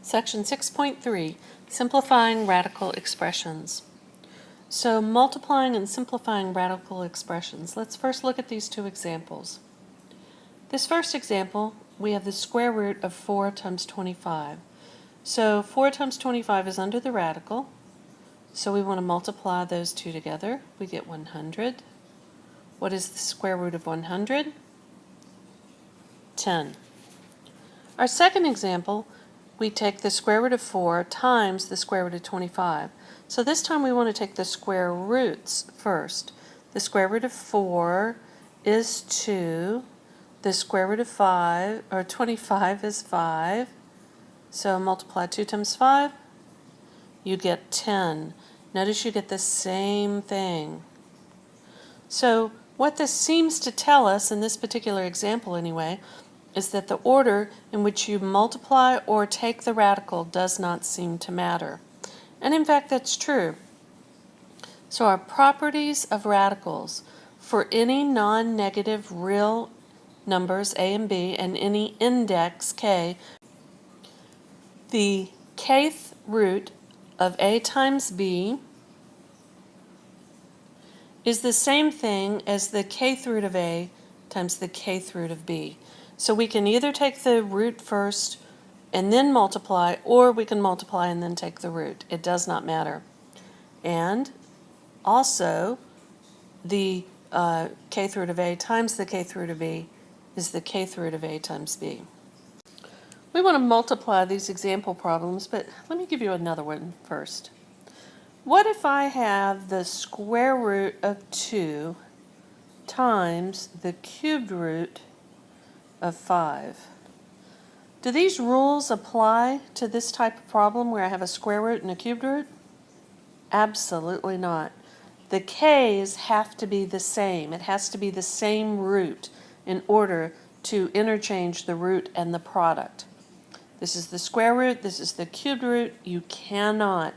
Section 6.3, Simplifying Radical Expressions. So multiplying and simplifying radical expressions. Let's first look at these two examples. This first example, we have the square root of 4 times 25. So 4 times 25 is under the radical, so we want to multiply those two together. We get 100. What is the square root of 100? 10. Our second example, we take the square root of 4 times the square root of 25. So this time we want to take the square roots first. The square root of 4 is 2. The square root of 25 is 5. So multiply 2 times 5, you get 10. Notice you get the same thing. So what this seems to tell us, in this particular example anyway, is that the order in which you multiply or take the radical does not seem to matter. And in fact, that's true. So our properties of radicals for any non-negative real numbers a and b and any index k, the kth root of a times b is the same thing as the kth root of a times the kth root of b. So we can either take the root first and then multiply, or we can multiply and then take the root. It does not matter. And also, the kth root of a times the kth root of b is the kth root of a times b. We want to multiply these example problems, but let me give you another one first. What if I have the square root of 2 times the cubed root of 5? Do these rules apply to this type of problem where I have a square root and a cubed root? Absolutely not. The k's have to be the same. It has to be the same root in order to interchange the root and the product. This is the square root, this is the cubed root. You cannot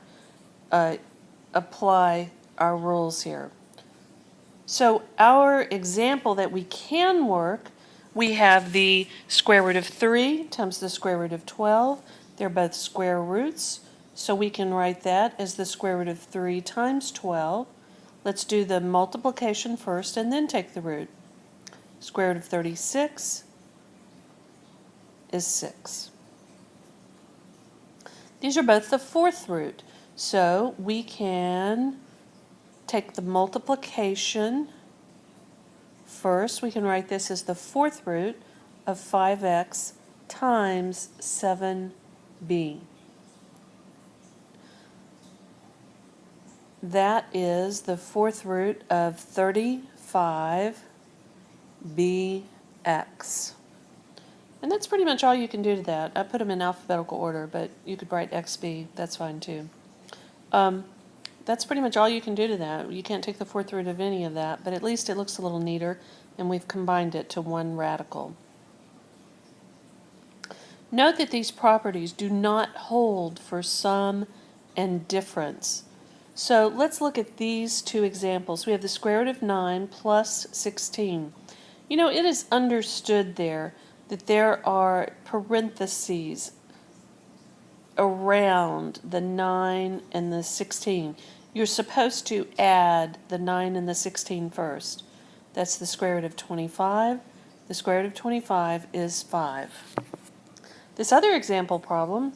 apply our rules here. So our example that we can work, we have the square root of 3 times the square root of 12. They're both square roots, so we can write that as the square root of 3 times 12. Let's do the multiplication first and then take the root. Square root of 36 is 6. These are both the fourth root, so we can take the multiplication first. We can write this as the fourth root of 5x times 7b. That is the fourth root of 35bx. And that's pretty much all you can do to that. I put them in alphabetical order, but you could write xb. That's fine too. That's pretty much all you can do to that. You can't take the fourth root of any of that, but at least it looks a little neater, and we've combined it to one radical. Note that these properties do not hold for sum and difference. So let's look at these two examples. We have the square root of 9 plus 16. You know, it is understood there that there are parentheses around the 9 and the 16. You're supposed to add the 9 and the 16 first. That's the square root of 25. The square root of 25 is 5. This other example problem,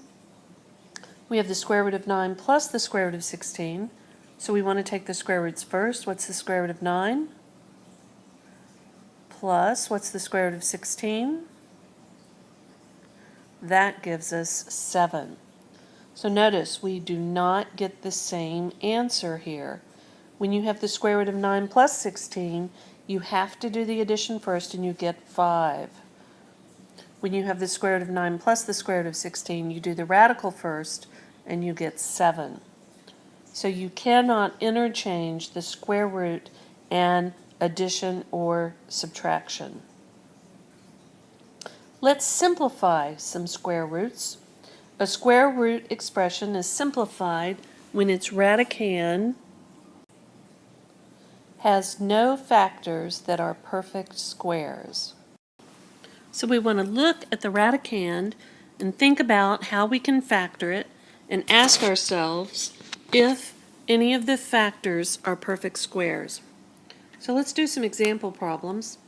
we have the square root of 9 plus the square root of 16. So we want to take the square roots first. What's the square root of 9? Plus, what's the square root of 16? That gives us 7. So notice we do not get the same answer here. When you have the square root of 9 plus 16, you have to do the addition first and you get 5. When you have the square root of 9 plus the square root of 16, you do the radical first and you get 7. So you cannot interchange the square root and addition or subtraction. Let's simplify some square roots. A square root expression is simplified when its radicand has no factors that are perfect squares. So we want to look at the radicand and think about how we can factor it and ask ourselves if any of the factors are perfect squares. So let's do some example problems.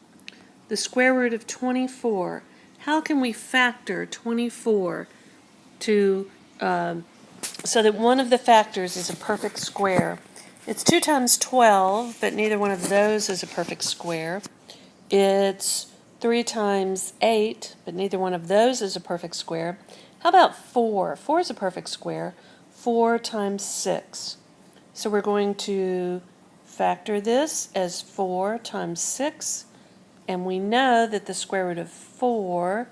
The square root of 24. How can we factor 24 to so that one of the factors is a perfect square? It's 2 times 12, but neither one of those is a perfect square. It's 3 times 8, but neither one of those is a perfect square. How about 4? 4 is a perfect square. 4 times 6. So we're going to factor this as 4 times 6, and we know that the square root of 4,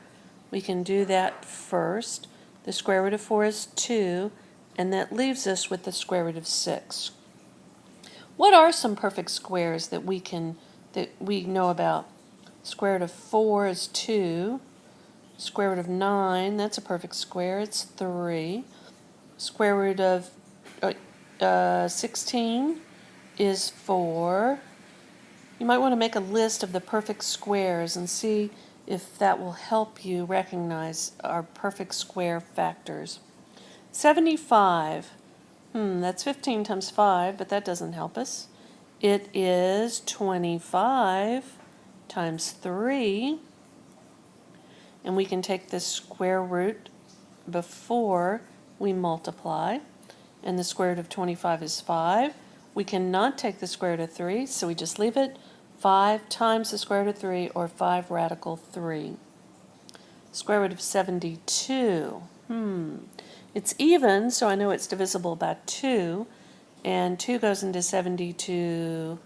we can do that first. The square root of 4 is 2, and that leaves us with the square root of 6. What are some perfect squares that we know about? Square root of 4 is 2. Square root of 9, that's a perfect square, it's 3. Square root of 16 is 4. You might want to make a list of the perfect squares and see if that will help you recognize our perfect square factors. 75, that's 15 times 5, but that doesn't help us. It is 25 times 3, and we can take the square root before we multiply, and the square root of 25 is 5. We cannot take the square root of 3, so we just leave it. 5 times the square root of 3, or 5 radical 3. Square root of 72. It's even, so I know it's divisible by 2, and 2 goes into 72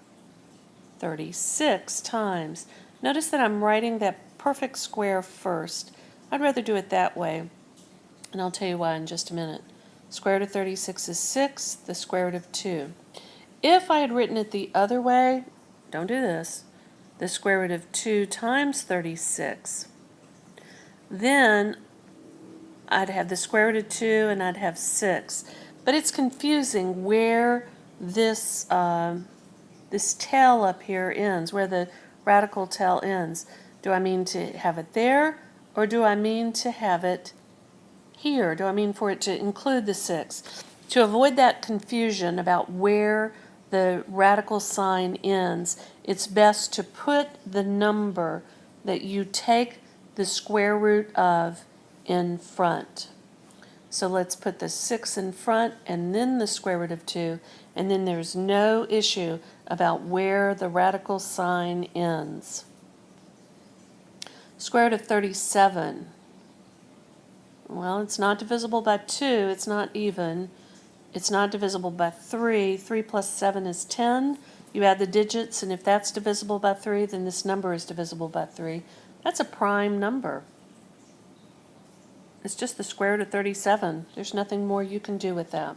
36 times. Notice that I'm writing that perfect square first. I'd rather do it that way, and I'll tell you why in just a minute. Square root of 36 is 6, the square root of 2. If I had written it the other way, don't do this, the square root of 2 times 36, then I'd have the square root of 2 and I'd have 6. But it's confusing where this tail up here ends, where the radical tail ends. Do I mean to have it there, or do I mean to have it here? Do I mean for it to include the 6? To avoid that confusion about where the radical sign ends, it's best to put the number that you take the square root of in front. So let's put the 6 in front and then the square root of 2, and then there's no issue about where the radical sign ends. Square root of 37. Well, it's not divisible by 2, it's not even. It's not divisible by 3. 3 plus 7 is 10. You add the digits, and if that's divisible by 3, then this number is divisible by 3. That's a prime number. It's just the square root of 37. There's nothing more you can do with that.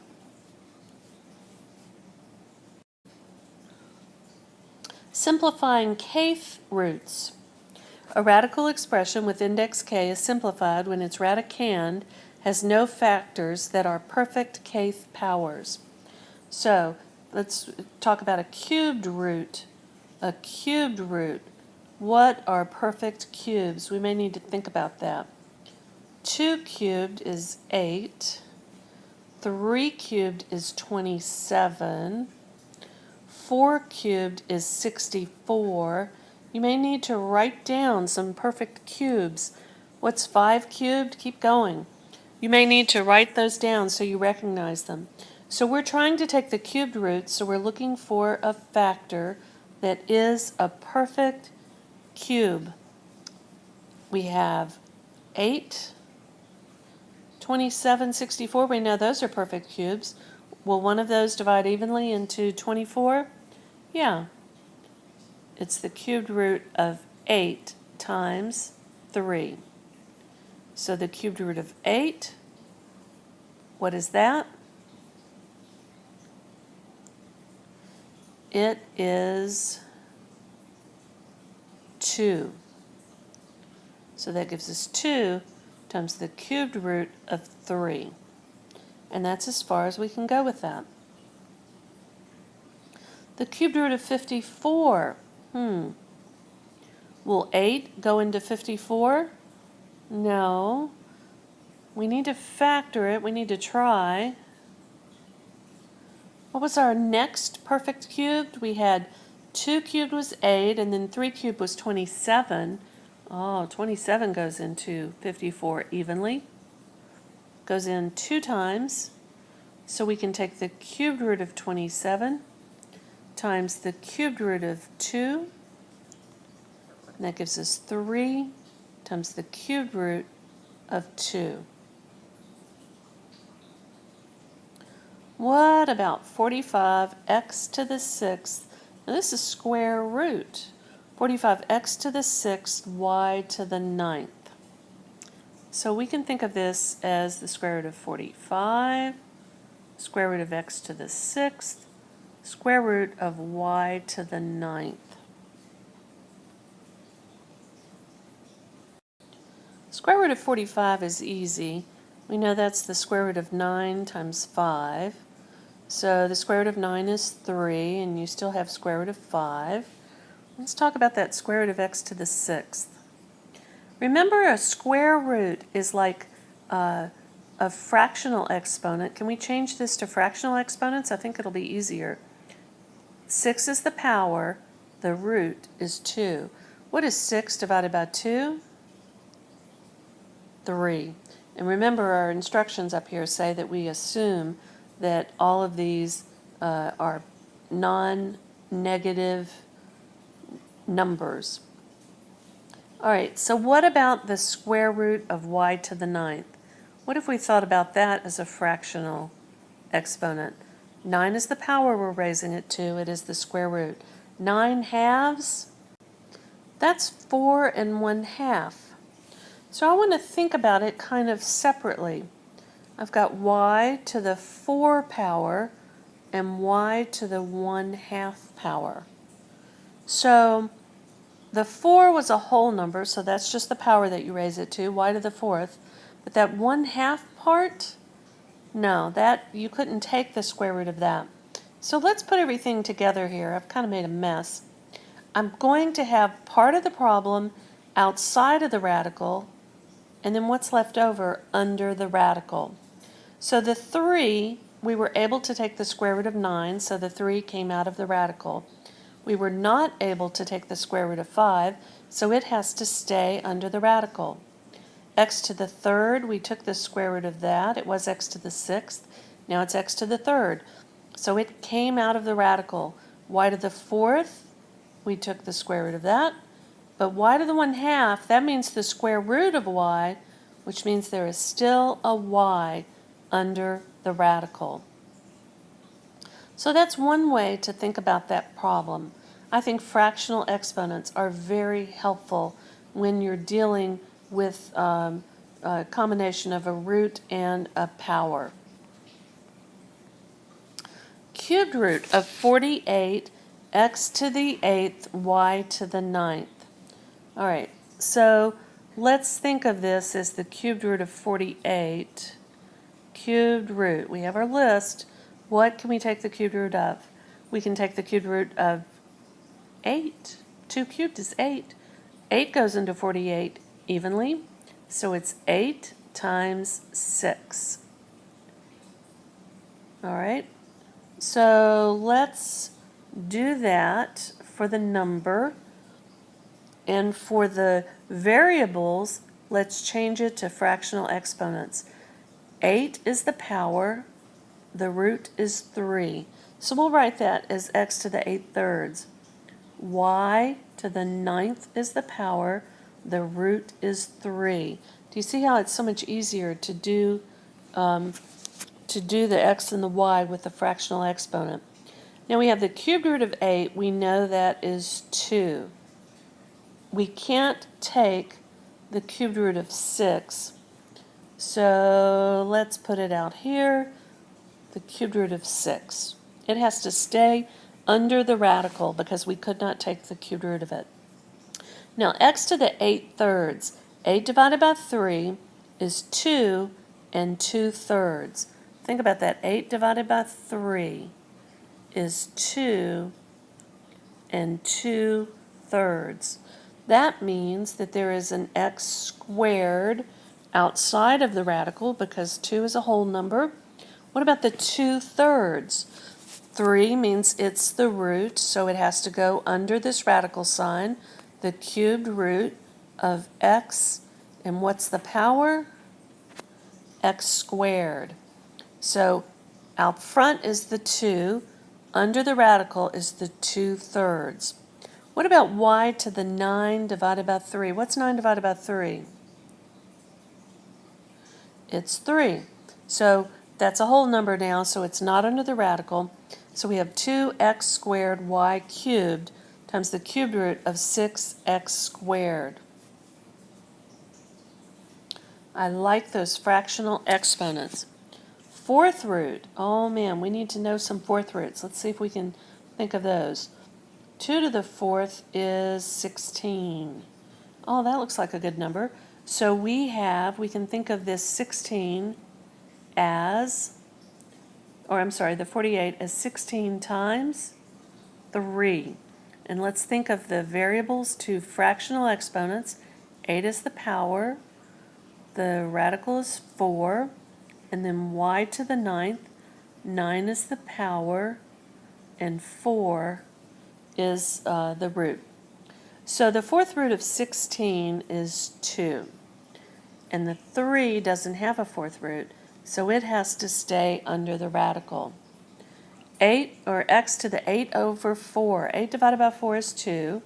Simplifying kth roots. A radical expression with index k is simplified when its radicand has no factors that are perfect kth powers. So let's talk about a cubed root. A cubed root. What are perfect cubes? We may need to think about that. 2 cubed is 8. 3 cubed is 27. 4 cubed is 64. You may need to write down some perfect cubes. What's 5 cubed? Keep going. You may need to write those down so you recognize them. So we're trying to take the cubed roots, so we're looking for a factor that is a perfect cube. We have 8, 27, 64. We know those are perfect cubes. Will one of those divide evenly into 24? Yeah. It's the cubed root of 8 times 3. So the cubed root of 8, what is that? It is 2. So that gives us 2 times the cubed root of 3. And that's as far as we can go with that. The cubed root of 54. Will 8 go into 54? No. we need to factor it. We need to try. What was our next perfect cubed? We had 2 cubed was 8, and then 3 cubed was 27. Oh, 27 goes into 54 evenly. Goes in 2 times. So we can take the cubed root of 27 times the cubed root of 2. And that gives us 3 times the cubed root of 2. What about 45x to the 6th? Now this is square root. 45x to the 6th, y to the 9th. So we can think of this as the square root of 45, square root of x to the 6th, square root of y to the 9th. Square root of 45 is easy. We know that's the square root of 9 times 5. So the square root of 9 is 3, and you still have square root of 5. Let's talk about that square root of x to the 6th. Remember, a square root is like a fractional exponent. Can we change this to fractional exponents? I think it'll be easier. 6 is the power. The root is 2. What is 6 divided by 2? 3. And remember, our instructions up here say that we assume that all of these are non-negative numbers. All right, so what about the square root of y to the 9th? What if we thought about that as a fractional exponent? 9 is the power we're raising it to. It is the square root. 9 halves, that's 4 1/2. So I want to think about it kind of separately. I've got y to the 4 power and y to the 1/2 power. So the 4 was a whole number, so that's just the power that you raise it to, y to the 4th. But that 1/2 part, no, that you couldn't take the square root of that. So let's put everything together here. I've kind of made a mess. I'm going to have part of the problem outside of the radical, and then what's left over under the radical. So the 3, we were able to take the square root of 9, so the 3 came out of the radical. We were not able to take the square root of 5, so it has to stay under the radical. X to the 3rd, we took the square root of that. It was x to the 6th. Now it's x to the 3rd. So it came out of the radical. Y to the 4th, we took the square root of that. But y to the 1/2, that means the square root of y, which means there is still a y under the radical. So that's one way to think about that problem. I think fractional exponents are very helpful when you're dealing with a combination of a root and a power. Cubed root of 48, x to the 8th, y to the 9th. All right, so let's think of this as the cubed root of 48. Cubed root. We have our list. What can we take the cubed root of? We can take the cubed root of 8. 2 cubed is 8. 8 goes into 48 evenly, so it's 8 times 6. All right, so let's do that for the number. And for the variables, let's change it to fractional exponents. 8 is the power, the root is 3. So we'll write that as x to the 8/3. Y to the 9th is the power, the root is 3. Do you see how it's so much easier to do the x and the y with the fractional exponent? Now we have the cubed root of 8. We know that is 2. We can't take the cubed root of 6. So let's put it out here, the cubed root of 6. It has to stay under the radical because we could not take the cubed root of it. Now x to the 8/3. 8 divided by 3 is 2 2/3. Think about that. 8 divided by 3 is 2 2/3. That means that there is an x squared outside of the radical because 2 is a whole number. What about the 2/3? 3 means it's the root, so it has to go under this radical sign, the cubed root of x, and what's the power? X squared. So out front is the 2, under the radical is the 2/3. What about y to the 9 divided by 3? What's 9 divided by 3? It's 3. So that's a whole number now, so it's not under the radical. So we have 2x squared y cubed times the cubed root of 6x squared. I like those fractional exponents. Fourth root. Oh man, we need to know some fourth roots. Let's see if we can think of those. 2 to the 4th is 16. Oh, that looks like a good number. So we can think of this 16 as, the 48 as 16 times 3. And let's think of the variables to fractional exponents. 8 is the power, the radical is 4, and then y to the 9th, 9 is the power, and 4 is the root. So the fourth root of 16 is 2. And the 3 doesn't have a fourth root, so it has to stay under the radical. 8, or x to the 8 over 4. 8 divided by 4 is 2,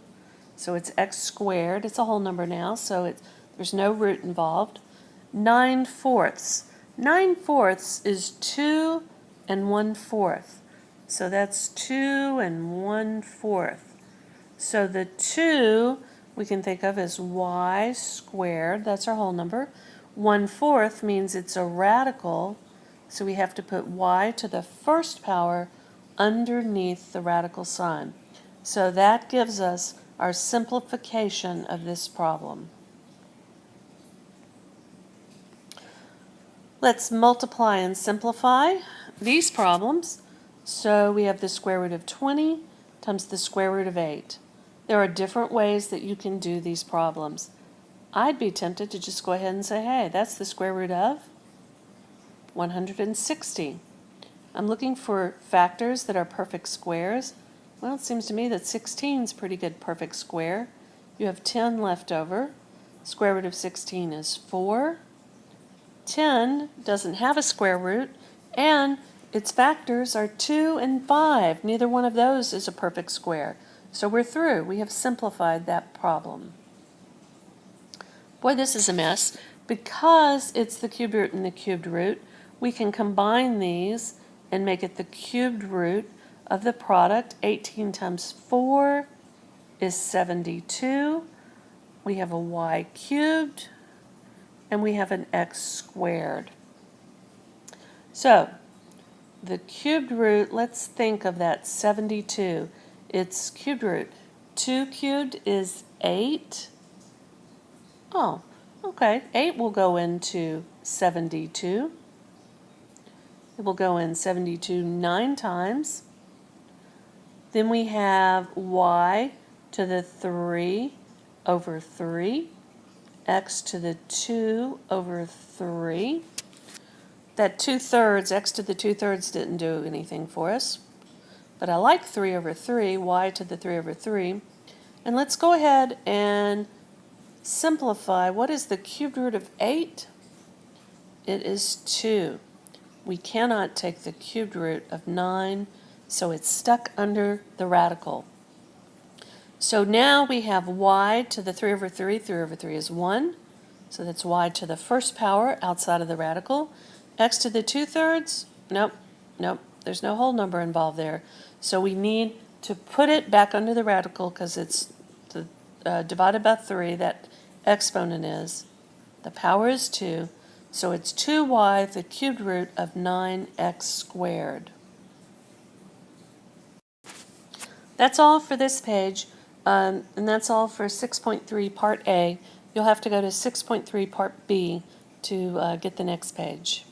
so it's x squared. It's a whole number now, so there's no root involved. 9/4. 9/4 is 2 and 1/4. So that's 2 and 1/4. So the 2 we can think of as y squared. That's our whole number. 1/4 means it's a radical, so we have to put y to the first power underneath the radical sign. So that gives us our simplification of this problem. Let's multiply and simplify these problems. So we have the square root of 20 times the square root of 8. There are different ways that you can do these problems. I'd be tempted to just go ahead and say, hey, that's the square root of 160. I'm looking for factors that are perfect squares. Well, it seems to me that 16 is a pretty good perfect square. You have 10 left over. Square root of 16 is 4. 10 doesn't have a square root, and its factors are 2 and 5. Neither one of those is a perfect square. So we're through. We have simplified that problem. Boy, this is a mess. Because it's the cubed root and the cubed root, we can combine these and make it the cubed root of the product. 18 times 4 is 72. We have a y cubed, and we have an x squared. So the cubed root, let's think of that 72. Its cubed root. 2 cubed is 8. Oh, okay. 8 will go into 72. It will go in 72 9 times. Then we have y to the 3 over 3. X to the 2 over 3. That 2/3, x to the 2/3 didn't do anything for us. But I like 3 over 3, y to the 3 over 3. And let's go ahead and simplify. What is the cubed root of 8? It is 2. We cannot take the cubed root of 9, so it's stuck under the radical. So now we have y to the 3 over 3. 3 over 3 is 1. So that's y to the first power outside of the radical. X to the 2/3. Nope. There's no whole number involved there. So we need to put it back under the radical because it's divided by 3, that exponent is. The power is 2. So it's 2y, the cubed root of 9x squared. That's all for this page. And that's all for 6.3 Part A. You'll have to go to 6.3 Part B to get the next page.